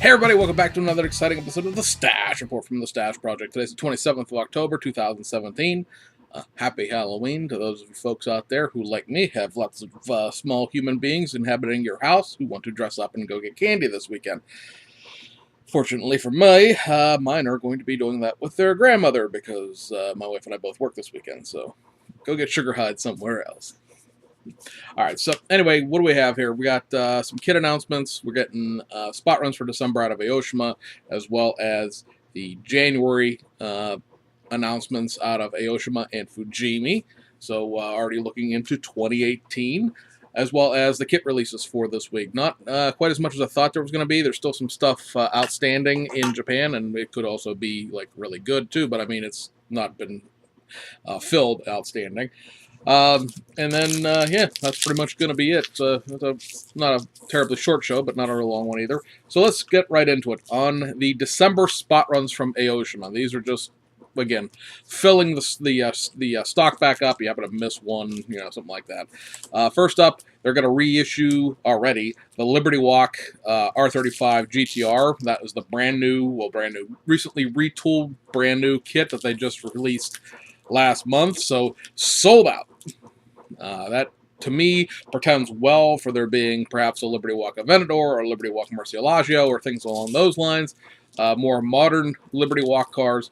Hey everybody, welcome back to another exciting episode of the Stash Report from the Stash Project. Today's the 27th of October, 2017. Happy Halloween to those of you folks out there who, like me, have lots of small human beings inhabiting your house who want to dress up and go get candy this weekend. Fortunately for me, mine are going to be doing that with their grandmother because my wife and I both work this weekend, so go get sugar hide somewhere else. Alright, so anyway, what do we have here? We got some kit announcements. We're getting spot runs for December out of Oshima, as well as the January announcements out of Oshima and Fujimi. So already looking into 2018, as well as the kit releases for this week. Not quite as much as I thought there was going to be. There's still some stuff outstanding in Japan, and it could also be like really good too, but I mean, it's not been filled outstanding. And then, yeah, that's pretty much going to be it. It's not a terribly short show, but not a real long one either. So let's get right into it. On the December spot runs from Oshima, these are just, again, filling the stock back up. You happen to miss one, you know, something like that. First up, they're going to reissue already the Liberty Walk R35 GTR. That is the brand new, recently retooled brand new kit that they just released last month, so sold out. That, to me, portends well for there being perhaps a Liberty Walk Aventador or a Liberty Walk Murcielago or things along those lines. More modern Liberty Walk cars,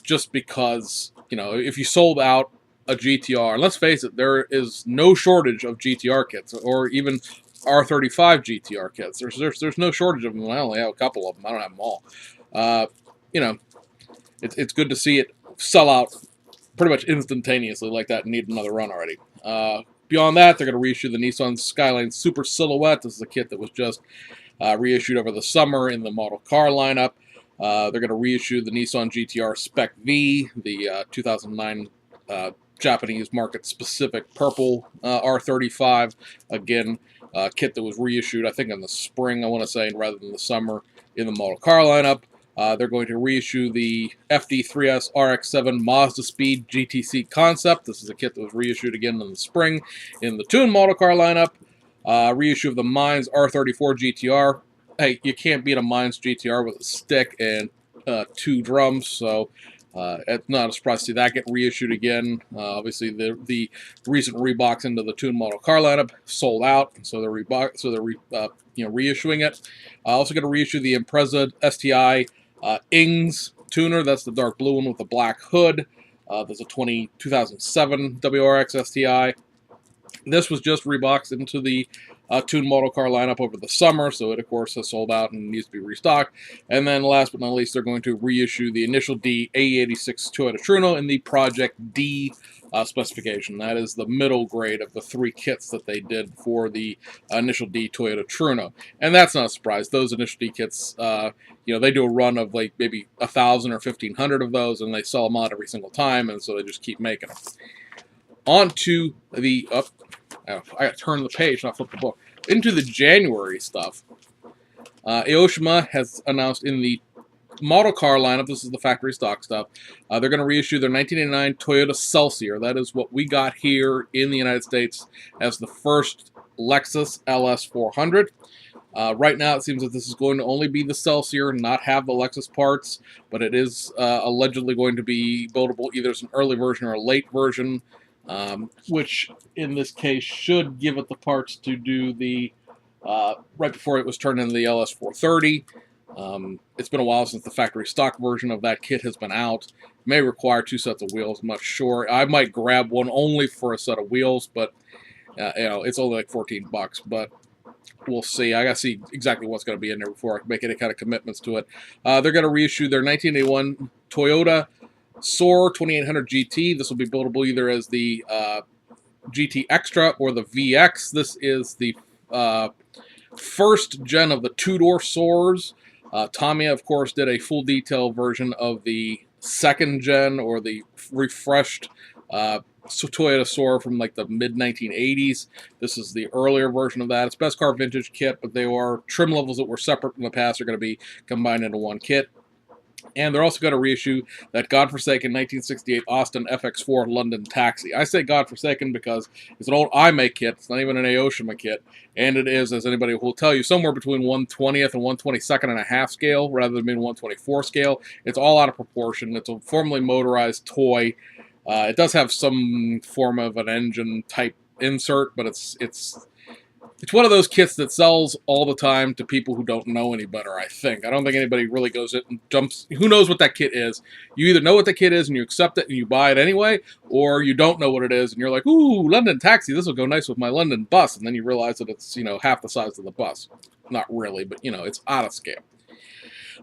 just because, you know, if you sold out a GTR, and let's face it, there is no shortage of GTR kits, or even R35 GTR kits. There's no shortage of them. I only have a couple of them. I don't have them all. You know, it's good to see it sell out pretty much instantaneously like that and need another run already. Beyond that, they're going to reissue the Nissan Skyline Super Silhouette. This is a kit that was just reissued over the summer in the model car lineup. They're going to reissue the Nissan GTR Spec V, the 2009 Japanese market-specific purple R35. Again, kit that was reissued, I think, in the spring, I want to say, rather than the summer in the model car lineup. They're going to reissue the FD3S RX7 Mazda Speed GTC concept. This is a kit that was reissued again in the spring in the tuned model car lineup. Reissue of the Mines R34 GTR. Hey, you can't beat a Mines GTR with a stick and 2 drums, so it's not a surprise to see that get reissued again. Obviously, the recent rebox into the tuned model car lineup sold out, so they're reissuing it. Also going to reissue the Impreza STI Ings tuner. That's the dark blue one with the black hood. There's a 2007 WRX STI. This was just reboxed into the tuned model car lineup over the summer, so it, of course, has sold out and needs to be restocked. And then, last but not least, they're going to reissue the Initial D AE86 Toyota Truno in the Project D specification. That is the middle grade of the 3 kits that they did for the Initial D Toyota Truno. And that's not a surprise. Those Initial D kits, you know, they do a run of like maybe 1,000 or 1,500 of those, and they sell them out every single time, and so they just keep making them. On to the... I gotta turn the page, not flip the book. Into the January stuff. Oshima has announced in the model car lineup, this is the factory stock stuff, they're going to reissue their 1989 Toyota Celsior. That is what we got here in the United States as the first Lexus LS400. Right now, it seems that this is going to only be the Celsior, not have the Lexus parts, but it is allegedly going to be buildable either as an early version or a late version. Which in this case should give it the parts to do the, right before it was turned into the LS430. It's been a while since the factory stock version of that kit has been out. May require 2 sets of wheels, I'm not sure. I might grab one only for a set of wheels, but, you know, it's only like 14 bucks, but we'll see. I gotta see exactly what's going to be in there before I can make any kind of commitments to it. They're going to reissue their 1981 Toyota Soar 2800 GT. This will be buildable either as the GT Extra or the VX. This is the first gen of the 2-door Soars. Tamiya, of course, did a full detail version of the 2nd gen or the refreshed Toyota Soar from like the mid-1980s. This is the earlier version of that. It's Best Car Vintage kit, but they are trim levels that were separate in the past are going to be combined into one kit. And they're also going to reissue that godforsaken 1968 Austin FX4 London Taxi. I say godforsaken because it's an old iMake kit. It's not even an Oshima kit. And it is, as anybody will tell you, somewhere between 1/20th and 1/22nd and a half scale rather than being 1/24 scale. It's all out of proportion. It's a formally motorized toy. It does have some form of an engine type insert, but it's one of those kits that sells all the time to people who don't know any better, I think. I don't think anybody really goes in and jumps. Who knows what that kit is? You either know what the kit is and you accept it and you buy it anyway, or you don't know what it is and you're like, ooh, London Taxi, this will go nice with my London bus. And then you realize that it's, half the size of the bus. Not really, but, it's out of scale.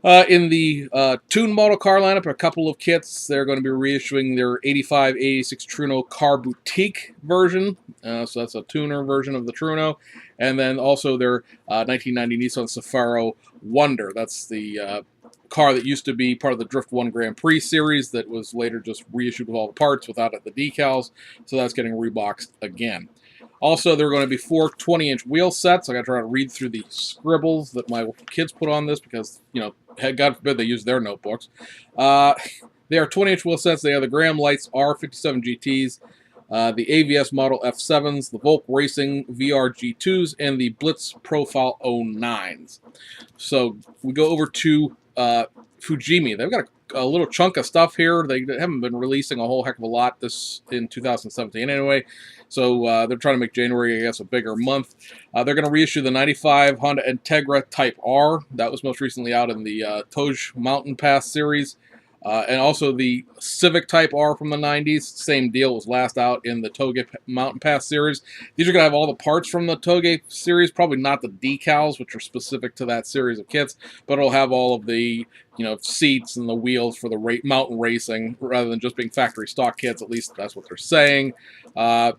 In the Tune model car lineup, a couple of kits. They're going to be reissuing their 85-86 Truno Car Boutique version. So that's a tuner version of the Truno. And then also their 1990 Nissan Safari Wonder. That's the car that used to be part of the Drift 1 Grand Prix series that was later just reissued with all the parts without the decals. So that's getting reboxed again. Also, there are going to be 4 20-inch wheel sets. I got to try to read through the scribbles that my kids put on this because, God forbid they use their notebooks. They are 20-inch wheel sets. They have the Graham Lights R57 GTs, the AVS Model F7s, the Volk Racing VR G2s, and the Blitz Profile 09s. So we go over to Fujimi. They've got a little chunk of stuff here. They haven't been releasing a whole heck of a lot this in 2017 anyway. So they're trying to make January, I guess, a bigger month. They're going to reissue the 95 Honda Integra Type R. That was most recently out in the Toj Mountain Pass series. And also the Civic Type R from the 90s. Same deal, was last out in the Toge Mountain Pass series. These are going to have all the parts from the Toge series. Probably not the decals, which are specific to that series of kits. But it'll have all of the seats and the wheels for the mountain racing rather than just being factory stock kits. At least that's what they're saying. I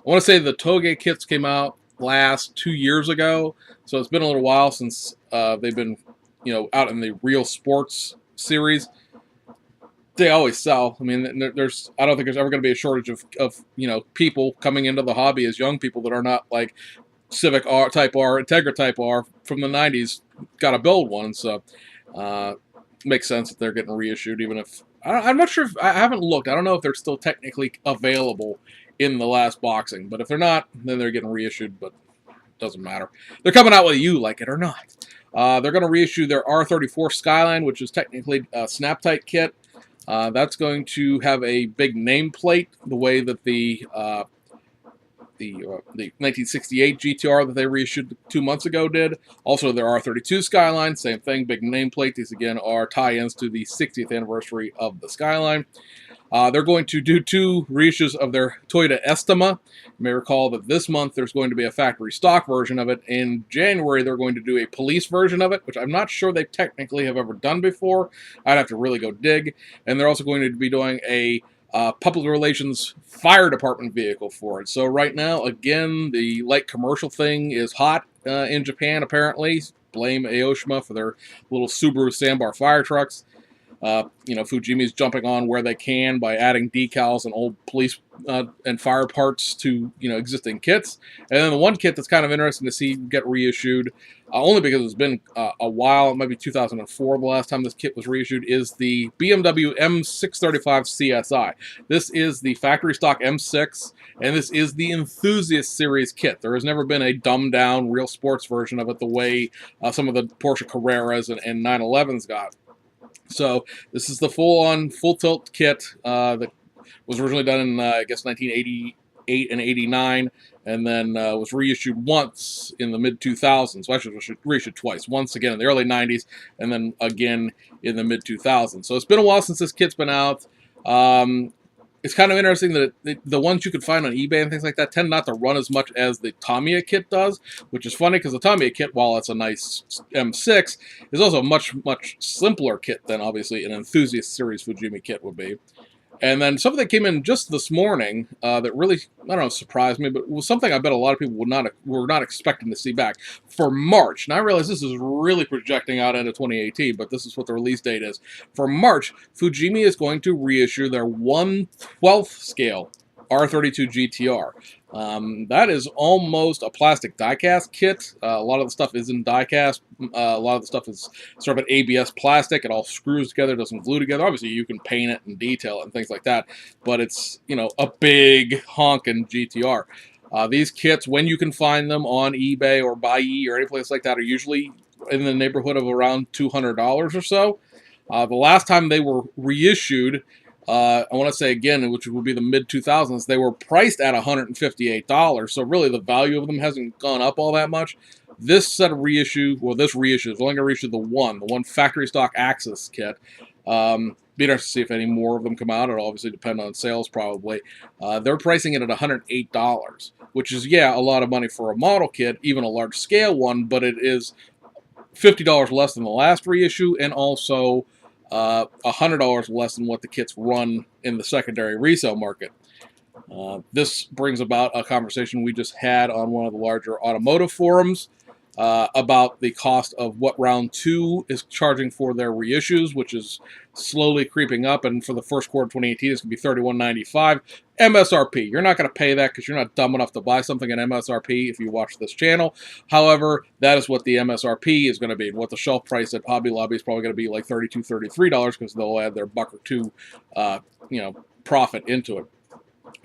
want to say the Toge kits came out last 2 years ago. So it's been a little while since they've been out in the real sports series. They always sell. I mean, I don't think there's ever going to be a shortage of people coming into the hobby as young people that are not like Civic R, Type R, Integra Type R from the 90s. Got to build one, so makes sense that they're getting reissued. Even if I'm not sure, I haven't looked. I don't know if they're still technically available in the last boxing, but if they're not, then they're getting reissued. But it doesn't matter. They're coming out whether you like it or not. They're going to reissue their R34 Skyline, which is technically a snap tight kit. That's going to have a big nameplate, the way that the 1968 GTR that they reissued 2 months ago did. Also, their R32 Skyline, same thing, big nameplate. These, again, are tie-ins to the 60th anniversary of the Skyline. They're going to do 2 reissues of their Toyota Estima. You may recall that this month there's going to be a factory stock version of it. In January, they're going to do a police version of it, which I'm not sure they technically have ever done before. I'd have to really go dig. And they're also going to be doing a public relations fire department vehicle for it. So right now, again, the light commercial thing is hot in Japan, apparently. Blame Oshima for their little Subaru Sandbar fire trucks. Fujimi's jumping on where they can by adding decals and old police and fire parts to, existing kits. And then the one kit that's kind of interesting to see get reissued, only because it's been a while, it might be 2004 the last time this kit was reissued, is the BMW M635 CSI. This is the factory stock M6, and this is the Enthusiast Series kit. There has never been a dumbed-down, real sports version of it the way some of the Porsche Carreras and 911s got. So this is the full tilt kit that was originally done in, 1988 and 89, and then was reissued once in the mid-2000s. Well, actually, it was reissued twice. Once again in the early 90s, and then again in the mid-2000s. So it's been a while since this kit's been out. It's kind of interesting that the ones you could find on eBay and things like that tend not to run as much as the Tamiya kit does, which is funny because the Tamiya kit, while it's a nice M6, is also a much, much simpler kit than, obviously, an Enthusiast Series Fujimi kit would be. And then something that came in just this morning that really, surprised me, but was something I bet a lot of people were not expecting to see back for March. Now, I realize this is really projecting out into 2018, but this is what the release date is. For March, Fujimi is going to reissue their 1/12 scale R32 GTR. That is almost a plastic die-cast kit. A lot of the stuff is in die-cast. A lot of the stuff is sort of an ABS plastic. It all screws together, doesn't glue together. Obviously, you can paint it and detail it and things like that, but it's, you know, a big honking GTR. These kits, when you can find them on eBay or Buy-E or any place like that, are usually in the neighborhood of around $200 or so. The last time they were reissued, I want to say again, which would be the mid-2000s, they were priced at $158. So really the value of them hasn't gone up all that much. This set of reissue, well, this reissue is only going to reissue the one factory stock Axis kit. Be interested to see if any more of them come out. It'll obviously depend on sales probably. They're pricing it at $108, which is, yeah, a lot of money for a model kit, even a large scale one, but it is $50 less than the last reissue, and also $100 less than what the kits run in the secondary resale market. This brings about a conversation we just had on one of the larger automotive forums about the cost of what Round 2 is charging for their reissues, which is slowly creeping up, and for the first quarter of 2018, it's going to be $31.95 MSRP. You're not going to pay that because you're not dumb enough to buy something at MSRP if you watch this channel. However, that is what the MSRP is going to be. What the shelf price at Hobby Lobby is probably going to be like $32, $33 because they'll add their buck or two, profit into it.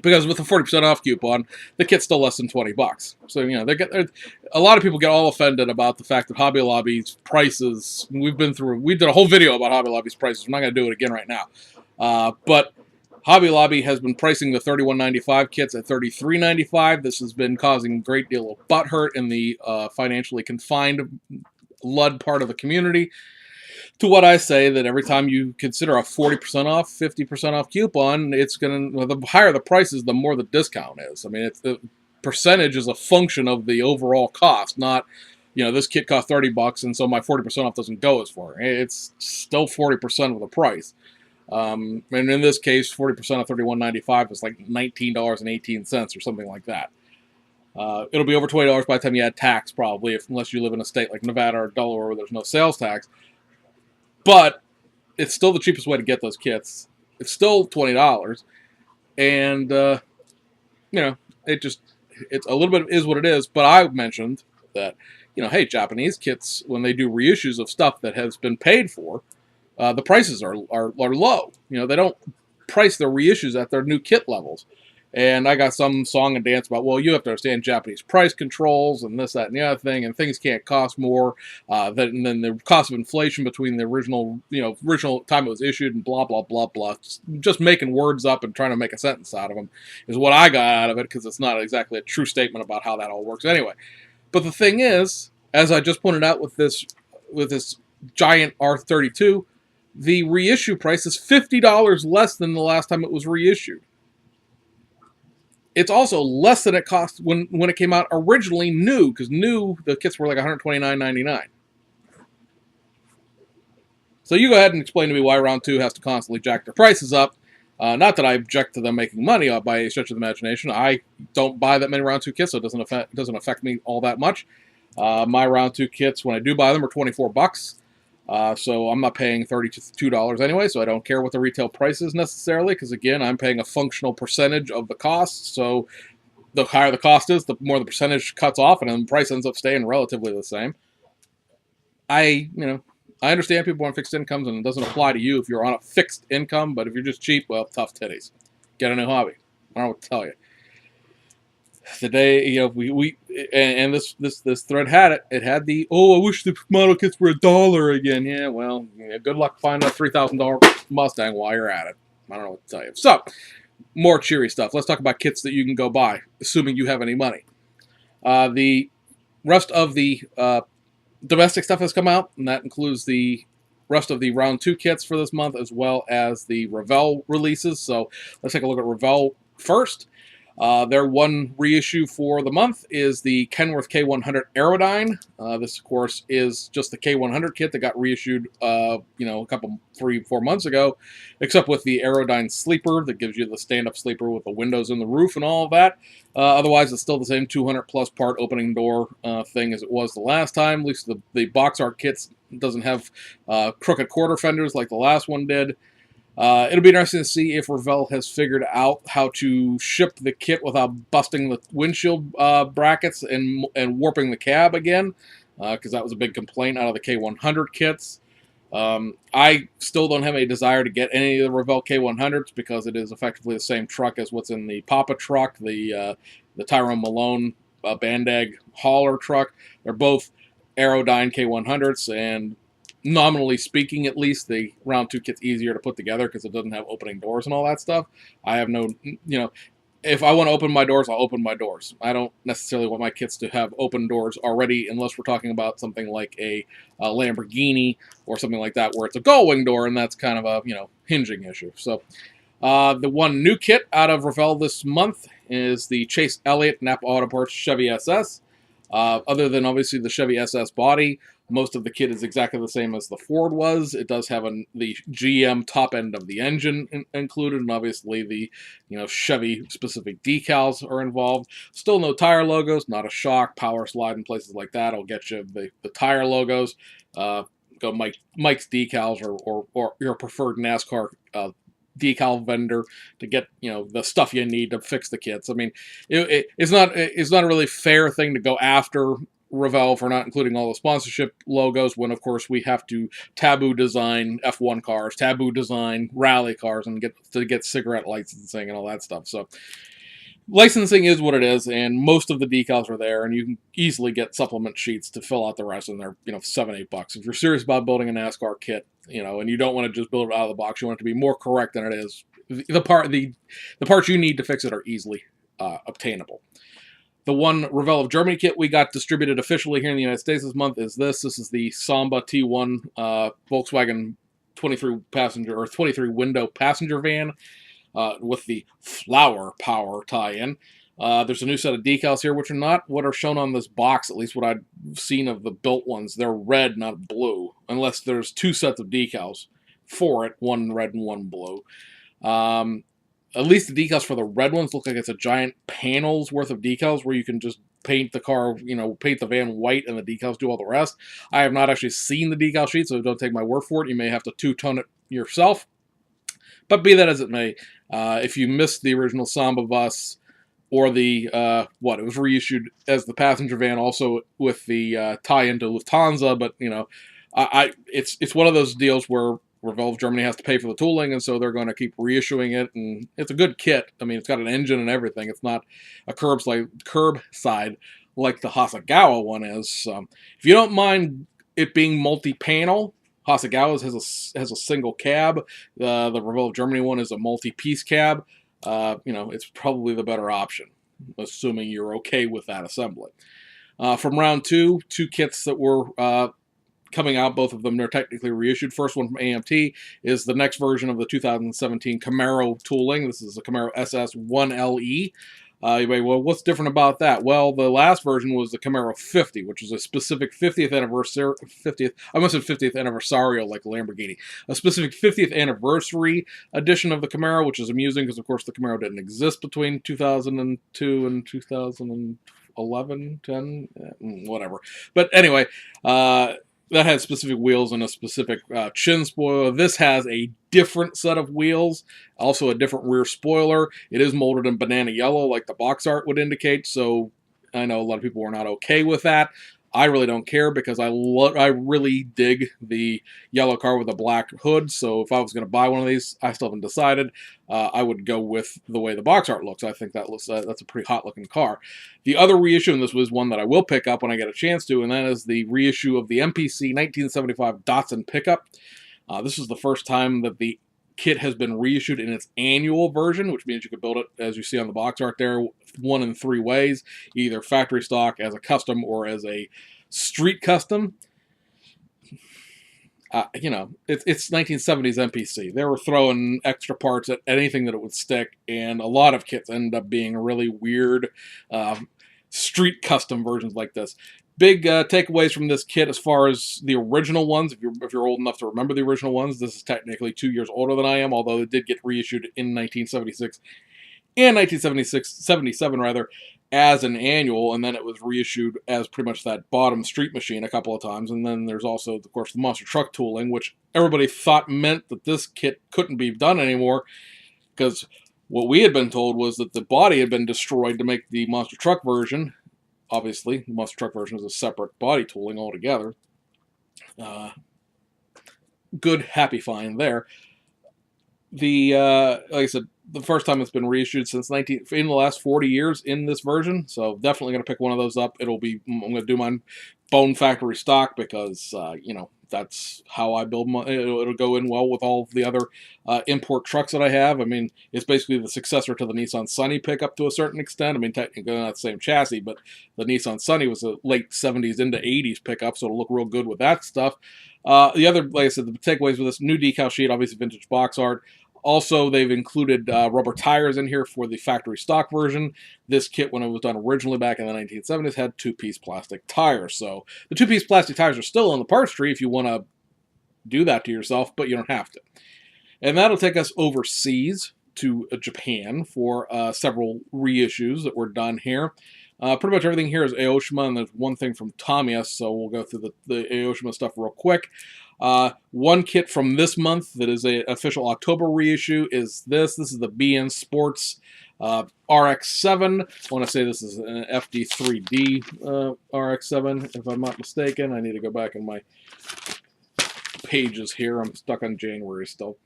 Because with a 40% off coupon, the kit's still less than 20 bucks. So, you know, a lot of people get all offended about the fact that Hobby Lobby's prices, we did a whole video about Hobby Lobby's prices. I'm not going to do it again right now. But Hobby Lobby has been pricing the $31.95 kits at $33.95. This has been causing a great deal of butthurt in the financially confined LUD part of the community. To what I say, that every time you consider a 40% off, 50% off coupon, it's going to, the higher the prices, the more the discount is. I mean, it's the percentage is a function of the overall cost, not, you know, this kit cost 30 bucks, and so my 40% off doesn't go as far. It's still 40% of the price. And in this case, 40% of $31.95 is like $19.18 or something like that. It'll be over $20 by the time you add tax, probably, unless you live in a state like Nevada or Delaware where there's no sales tax. But it's still the cheapest way to get those kits. It's still $20, and it's a little bit is what it is. But I mentioned that, you know, hey, Japanese kits, when they do reissues of stuff that has been paid for, the prices are low. You know, they don't price their reissues at their new kit levels. And I got some song and dance about, well, you have to understand Japanese price controls and this, that, and the other thing, and things can't cost more than the cost of inflation between the original time it was issued and blah, blah, blah, blah. Just making words up and trying to make a sentence out of them is what I got out of it, because it's not exactly a true statement about how that all works anyway. But the thing is, as I just pointed out with this giant R32, the reissue price is $50 less than the last time it was reissued. It's also less than it cost when it came out originally new, because new, the kits were like $129.99. So you go ahead and explain to me why Round 2 has to constantly jack their prices up. Not that I object to them making money by a stretch of the imagination. I don't buy that many Round 2 kits, so it doesn't affect me all that much. My Round 2 kits, when I do buy them, are 24 bucks. So I'm not paying $32 anyway, so I don't care what the retail price is necessarily, because again, I'm paying a functional percentage of the cost. So the higher the cost is, the more the percentage cuts off, and then the price ends up staying relatively the same. I understand people on fixed incomes, and it doesn't apply to you if you're on a fixed income, but if you're just cheap, well, tough titties. Get a new hobby. I don't know what to tell you. The day, you know, this thread had it. It had the, I wish the model kits were $1 again. Yeah, well, good luck finding a $3,000 Mustang while you're at it. I don't know what to tell you. So, more cheery stuff. Let's talk about kits that you can go buy, assuming you have any money. The rest of the domestic stuff has come out, and that includes the rest of the Round 2 kits for this month, as well as the Revell releases. So, let's take a look at Revell first. Their one reissue for the month is the Kenworth K100 Aerodyne. This, of course, is just the K100 kit that got reissued, a couple, 3-4 months ago, except with the Aerodyne sleeper that gives you the stand-up sleeper with the windows in the roof and all of that. Otherwise, it's still the same 200-plus part opening door thing as it was the last time. At least the box art kits doesn't have crooked quarter fenders like the last one did. It'll be interesting to see if Revell has figured out how to ship the kit without busting the windshield brackets and warping the cab again, because that was a big complaint out of the K100 kits. I still don't have a desire to get any of the Revell K100s because it is effectively the same truck as what's in the Papa truck, the Tyrone Malone Bandag hauler truck. They're both Aerodyne K100s, and nominally speaking, at least, the round 2 kit's easier to put together because it doesn't have opening doors and all that stuff. I have no, if I want to open my doors, I'll open my doors. I don't necessarily want my kits to have open doors already, unless we're talking about something like a Lamborghini or something like that, where it's a gull-wing door, and that's kind of a, hinging issue. So, the one new kit out of Revell this month is the Chase Elliott Napa Auto Parts Chevy SS. Other than obviously the Chevy SS body, most of the kit is exactly the same as the Ford was. It does have the GM top end of the engine included, and obviously the Chevy specific decals are involved. Still no tire logos, not a shock, power slide, and places like that. I'll get you the tire logos. Go Mike's decals or your preferred NASCAR decal vendor to get the stuff you need to fix the kits. I mean, it's not a really fair thing to go after Revell for not including all the sponsorship logos when, of course, we have to taboo design F1 cars, taboo design rally cars, and get cigarette licensing and all that stuff. So licensing is what it is, and most of the decals are there, and you can easily get supplement sheets to fill out the rest, and they're $7-8. If you're serious about building a NASCAR kit, and you don't want to just build it out of the box, you want it to be more correct than it is. The parts you need to fix it are easily obtainable. The one Revell of Germany kit we got distributed officially here in the United States this month is this. This is the Samba T1 Volkswagen 23 window passenger van with the Flower Power tie-in. There's a new set of decals here, which are not what are shown on this box, at least what I've seen of the built ones. They're red, not blue, unless there's 2 sets of decals for it, one red and one blue. At least the decals for the red ones look like it's a giant panel's worth of decals where you can just paint the car, paint the van white and the decals do all the rest. I have not actually seen the decal sheet, so don't take my word for it. You may have to two-tone it yourself. But be that as it may, if you missed the original Samba bus or the, it was reissued as the passenger van also with the tie-in to Lufthansa, but, it's one of those deals where Revell of Germany has to pay for the tooling, and so they're going to keep reissuing it, and it's a good kit. I mean, it's got an engine and everything. It's not a curbside like the Hasegawa one is. If you don't mind it being multi-panel, Hasegawa's has a single cab. The Revell of Germany one is a multi-piece cab. It's probably the better option, assuming you're okay with that assembly. From round 2, 2 kits that were coming out, both of them are technically reissued. First one from AMT is the next version of the 2017 Camaro tooling. This is a Camaro SS One LE. Well, what's different about that? Well, the last version was the Camaro 50, which is a specific 50th anniversary, I must have 50th anniversario like Lamborghini. A specific 50th anniversary edition of the Camaro, which is amusing because, of course, the Camaro didn't exist between 2002 and 2011, 10, whatever. But anyway, that had specific wheels and a specific chin spoiler. This has a different set of wheels, also a different rear spoiler. It is molded in banana yellow like the box art would indicate, so I know a lot of people were not okay with that. I really don't care because I really dig the yellow car with a black hood, so if I was going to buy one of these, I still haven't decided, I would go with the way the box art looks. I think that looks that's a pretty hot-looking car. The other reissue, and this was one that I will pick up when I get a chance to, and that is the reissue of the MPC 1975 Datsun pickup. This is the first time that the kit has been reissued in its annual version, which means you could build it, as you see on the box art there, one in 3 ways, either factory stock, as a custom, or as a street custom. It's 1970s MPC. They were throwing extra parts at anything that it would stick, and a lot of kits end up being really weird street custom versions like this. Big takeaways from this kit as far as the original ones, if you're old enough to remember the original ones. This is technically 2 years older than I am, although it did get reissued in 1976 and 1977 rather. as an annual, and then it was reissued as pretty much that bottom street machine a couple of times. And then there's also, of course, the monster truck tooling, which everybody thought meant that this kit couldn't be done anymore, because what we had been told was that the body had been destroyed to make the monster truck version. Obviously, the monster truck version is a separate body tooling altogether. Good, happy find there. The like I said, the first time it's been reissued since in the last 40 years in this version, so definitely going to pick one of those up. I'm going to do mine bone factory stock, because you know, that's how I build my, it'll go in well with all of the other import trucks that I have. I mean, it's basically the successor to the Nissan Sunny pickup to a certain extent. I mean, technically not the same chassis, but the Nissan Sunny was a late 70s into 80s pickup, so it'll look real good with that stuff. The other, like I said, the takeaways with this: new decal sheet, obviously vintage box art. Also, they've included rubber tires in here for the factory stock version. This kit, when it was done originally back in the 1970s, had two-piece plastic tires. So the two-piece plastic tires are still on the parts tree if you want to do that to yourself, but you don't have to. And that'll take us overseas to Japan for several reissues that were done here. Pretty much everything here is Oshima, and there's one thing from Tamiya, so we'll go through the Oshima stuff real quick. One kit from this month that is an official October reissue is this. This is the BN Sports RX7. I want to say this is an FD3D RX7, if I'm not mistaken. I need to go back in my pages here. I'm stuck on January still.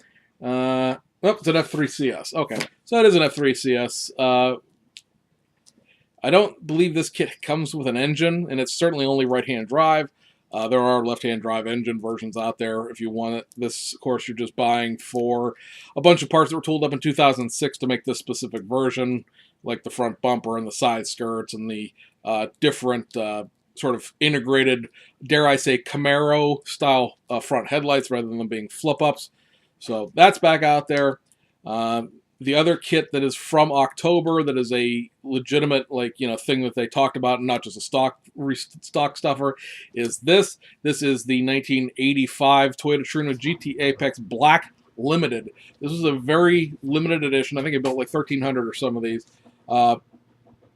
Oh, it's an F3CS. Okay, so it is an F3CS. I don't believe this kit comes with an engine, and it's certainly only right-hand drive. There are left-hand drive engine versions out there if you want it. This, of course, you're just buying for a bunch of parts that were tooled up in 2006 to make this specific version, like the front bumper and the side skirts and the different sort of integrated, dare I say, Camaro-style front headlights rather than them being flip-ups. So that's back out there. The other kit that is from October, that is a legitimate, like, you know, thing that they talked about, and not just a stock stuffer, is this. This is the 1985 Toyota Runas GT Apex Black Limited. This is a very limited edition. I think it built like 1,300 or some of these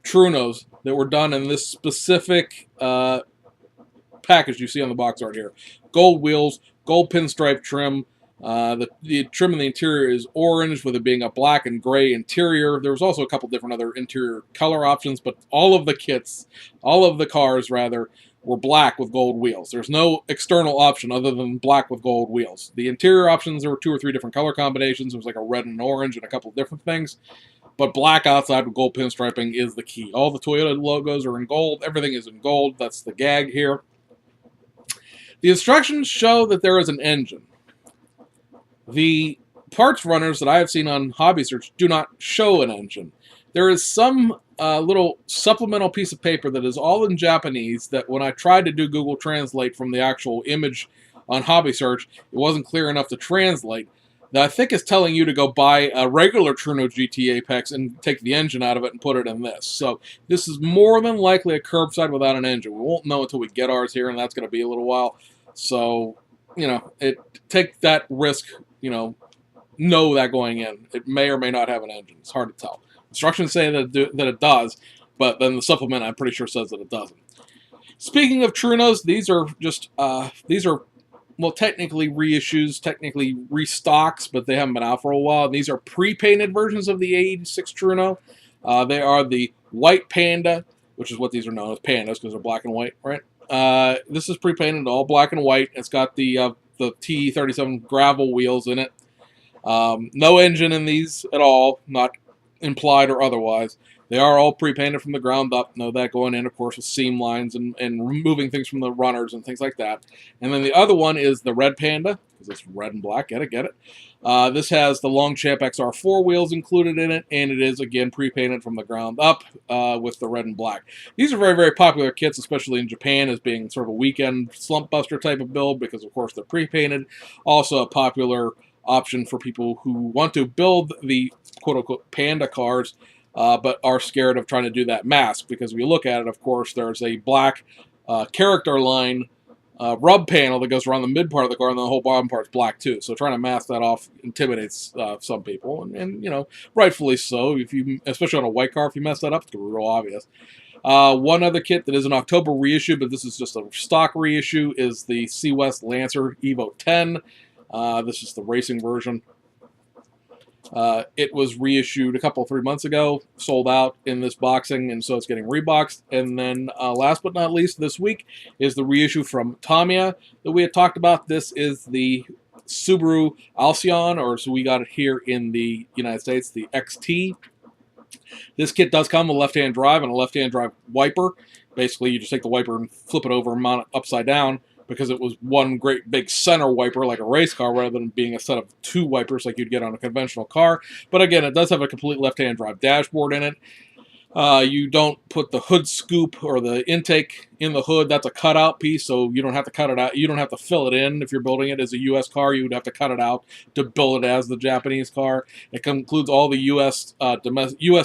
Trunos that were done in this specific package you see on the box art here. Gold wheels, gold pinstripe trim. The trim in the interior is orange, with it being a black and gray interior. There was also a couple different other interior color options, but all of the kits, all of the cars rather, were black with gold wheels. There's no external option other than black with gold wheels. The interior options, there were 2 or 3 different color combinations. It was like a red and orange and a couple of different things. But black outside with gold pinstriping is the key. All the Toyota logos are in gold. Everything is in gold. That's the gag here. The instructions show that there is an engine. The parts runners that I have seen on Hobby Search do not show an engine. There is some little supplemental piece of paper that is all in Japanese that when I tried to do Google Translate from the actual image on Hobby Search, it wasn't clear enough to translate. That I think is telling you to go buy a regular Runas GT Apex and take the engine out of it and put it in this. So this is more than likely a curbside without an engine. We won't know until we get ours here, and that's going to be a little while. So, you know, take that risk, you know that going in. It may or may not have an engine. It's hard to tell. Instructions say that it does, but then the supplement, I'm pretty sure, says that it doesn't. Speaking of Trunos, these are just, well, technically reissues, technically restocks, but they haven't been out for a while. And these are pre-painted versions of the 86 Truno. They are the White Panda, which is what these are known as, pandas, because they're black and white, right? This is pre-painted, all black and white. It's got the T37 gravel wheels in it. No engine in these at all, not implied or otherwise. They are all pre-painted from the ground up. Know that going in, of course, with seam lines and removing things from the runners and things like that. And then the other one is the Red Panda, because it's red and black. Get it? This has the Longchamp XR4 wheels included in it, and it is, again, pre-painted from the ground up with the red and black. These are very, very popular kits, especially in Japan, as being sort of a weekend slump buster type of build, because, of course, they're pre-painted. Also a popular option for people who want to build the quote-unquote Panda cars, but are scared of trying to do that mask, because if you look at it, of course, there's a black character line rub panel that goes around the mid part of the car, and the whole bottom part's black too. So trying to mask that off intimidates some people, and you know, rightfully so. If you, especially on a white car, if you mess that up, it's gonna be real obvious. One other kit that is an October reissue, but this is just a stock reissue, is the C West Lancer Evo 10. This is the racing version. It was reissued a couple, 3 months ago, sold out in this boxing, and so it's getting reboxed. And then last but not least, this week is the reissue from Tamiya that we had talked about. This is the Subaru Alcyon, or so we got it here in the United States, the XT. This kit does come with left-hand drive and a left-hand drive wiper. Basically, you just take the wiper and flip it over and mount it upside down, because it was one great big center wiper like a race car rather than being a set of 2 wipers like you'd get on a conventional car. But again, it does have a complete left-hand drive dashboard in it. You don't put the hood scoop or the intake in the hood. That's a cutout piece, so you don't have to cut it out. You don't have to fill it in. If you're building it as a U.S. car, you would have to cut it out to build it as the Japanese car. It includes all the U.S.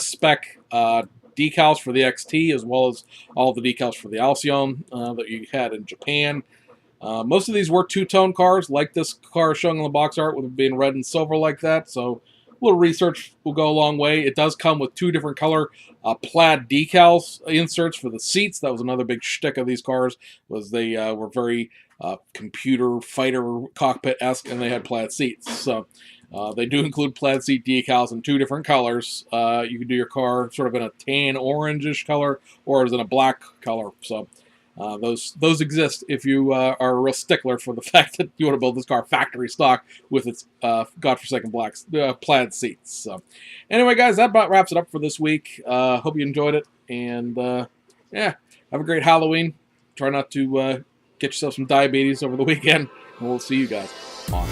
spec decals for the XT, as well as all the decals for the Alcyon that you had in Japan. Most of these were two-tone cars, like this car showing on the box art, with it being red and silver like that. So a little research will go a long way. It does come with 2 different color plaid decals inserts for the seats. That was another big shtick of these cars, was they were very computer fighter cockpit-esque, and they had plaid seats. So they do include plaid seat decals in 2 different colors. You can do your car sort of in a tan orangish color, or as in a black color. So those exist if you are a real stickler for the fact that you want to build this car factory stock with its godforsaken black plaid seats. So anyway, guys, that about wraps it up for this week. Hope you enjoyed it, and yeah, have a great Halloween. Try not to get yourself some diabetes over the weekend, and we'll see you guys on